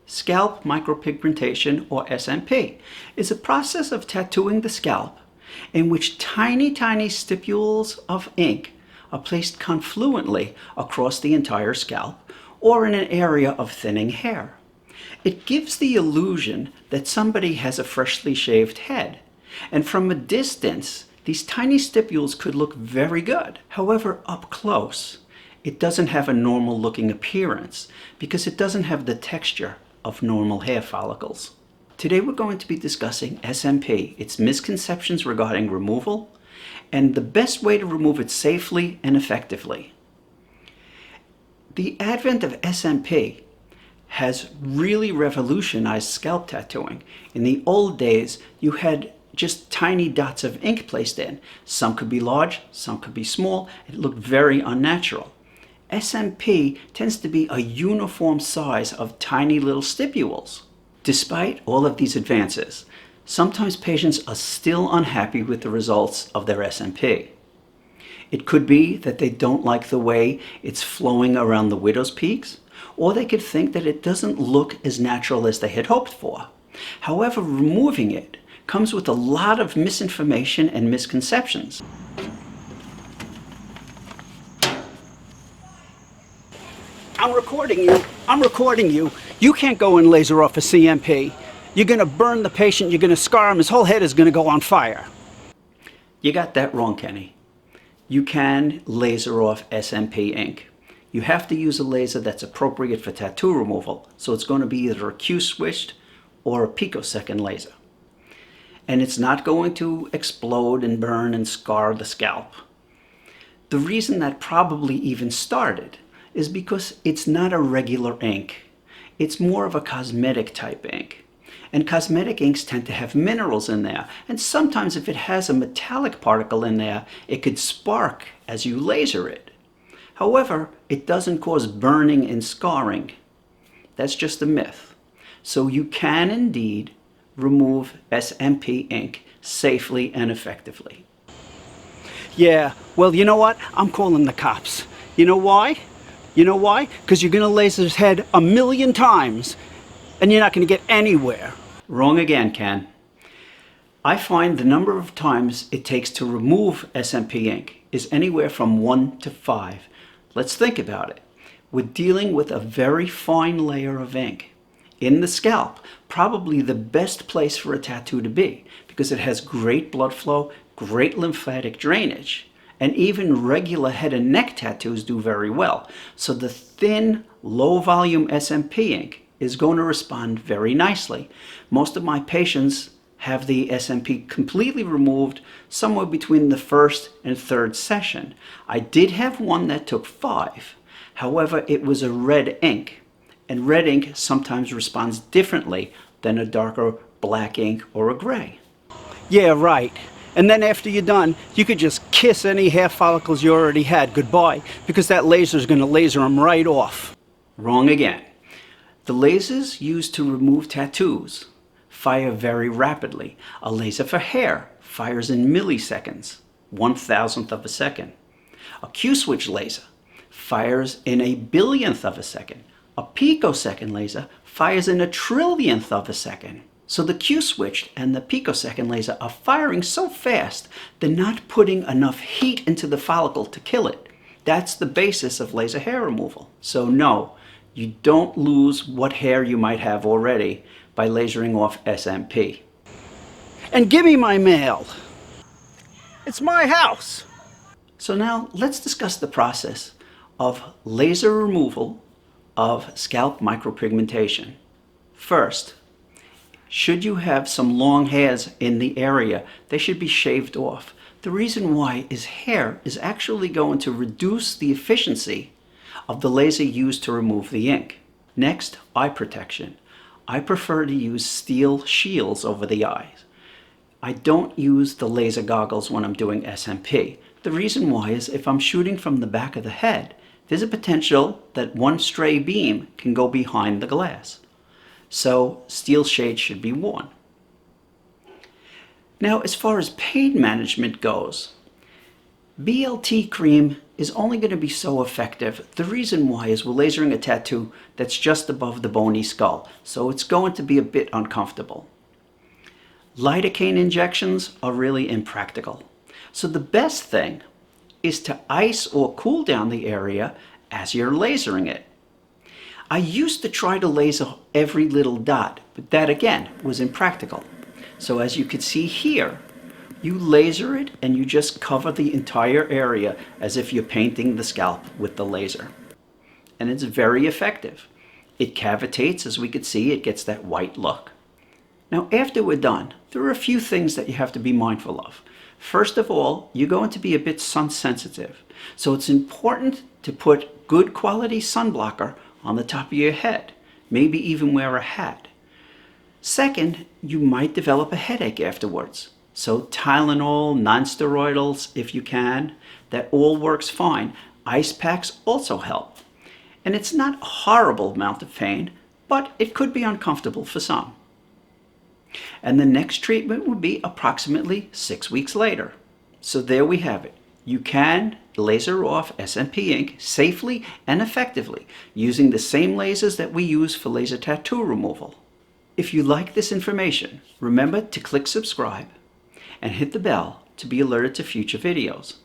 Scalp micropigmentation, or SMP, is a process of tattooing the scalp in which tiny stipules of ink are placed confluently across the entire scalp or in an area of thinning hair. It gives the illusion that somebody has a freshly shaved head, and from a distance, these tiny stipules could look very good. However, up close, it doesn't have a normal looking appearance because it doesn't have the texture of normal hair follicles. Today we're going to be discussing SMP, its misconceptions regarding removal, and the best way to remove it safely and effectively. The advent of SMP has really revolutionized scalp tattooing. In the old days, you had just tiny dots of ink placed in. Some could be large, some could be small. It looked very unnatural. SMP tends to be a uniform size of tiny little stipules. Despite all of these advances, sometimes patients are still unhappy with the results of their SMP. It could be that they don't like the way it's flowing around the widow's peaks, or they could think that it doesn't look as natural as they had hoped for. However, removing it comes with a lot of misinformation and misconceptions. I'm recording you. You can't go and laser off a CMP. You're going to burn the patient, you're going to scar him, his whole head is going to go on fire. You got that wrong, Kenny. You can laser off SMP ink. You have to use a laser that's appropriate for tattoo removal, so it's going to be either a Q-switched or a picosecond laser. And it's not going to explode and burn and scar the scalp. The reason that probably even started is because it's not a regular ink. It's more of a cosmetic type ink. And cosmetic inks tend to have minerals in there. And sometimes if it has a metallic particle in there, it could spark as you laser it. However, it doesn't cause burning and scarring. That's just a myth. So you can indeed remove SMP ink safely and effectively. Yeah, well, you know what? I'm calling the cops. You know why? You know why? Because you're going to laser his head 1,000,000 times and you're not going to get anywhere. Wrong again, Ken. I find the number of times it takes to remove SMP ink is anywhere from 1 to 5. Let's think about it. We're dealing with a very fine layer of ink in the scalp, probably the best place for a tattoo to be because it has great blood flow, great lymphatic drainage, and even regular head and neck tattoos do very well. So the thin, low volume SMP ink is going to respond very nicely. Most of my patients have the SMP completely removed somewhere between the first and third session. I did have one that took 5. However, it was a red ink, and red ink sometimes responds differently than a darker black ink or a gray. Yeah, right. And then after you're done, you could just kiss any hair follicles you already had goodbye because that laser is going to laser them right off. Wrong again. The lasers used to remove tattoos fire very rapidly. A laser for hair fires in milliseconds, 1,000th of a second. A Q-switch laser fires in a billionth of a second. A picosecond laser fires in a trillionth of a second. So the Q-switched and the picosecond laser are firing so fast, they're not putting enough heat into the follicle to kill it. That's the basis of laser hair removal. So no, you don't lose what hair you might have already by lasering off SMP. And give me my mail. It's my house. So now let's discuss the process of laser removal of scalp micropigmentation. First, should you have some long hairs in the area, they should be shaved off. The reason why is hair is actually going to reduce the efficiency of the laser used to remove the ink. Next, eye protection. I prefer to use steel shields over the eyes. I don't use the laser goggles when I'm doing SMP. The reason why is if I'm shooting from the back of the head, there's a potential that one stray beam can go behind the glass. So steel shades should be worn. Now, as far as pain management goes, BLT cream is only going to be so effective. The reason why is we're lasering a tattoo that's just above the bony skull, so it's going to be a bit uncomfortable. Lidocaine injections are really impractical. So the best thing is to ice or cool down the area as you're lasering it. I used to try to laser every little dot, but that again was impractical. So as you can see here, you laser it and you just cover the entire area as if you're painting the scalp with the laser. And it's very effective. It cavitates, as we could see, it gets that white look. Now after we're done, there are a few things that you have to be mindful of. First of all, you're going to be a bit sun sensitive. So it's important to put good quality sun blocker on the top of your head. Maybe even wear a hat. Second, you might develop a headache afterwards. So Tylenol, non-steroidals if you can, that all works fine. Ice packs also help. And it's not a horrible amount of pain, but it could be uncomfortable for some. And the next treatment would be approximately 6 weeks later. So there we have it. You can laser off SMP ink safely and effectively using the same lasers that we use for laser tattoo removal. If you like this information, remember to click subscribe and hit the bell to be alerted to future videos.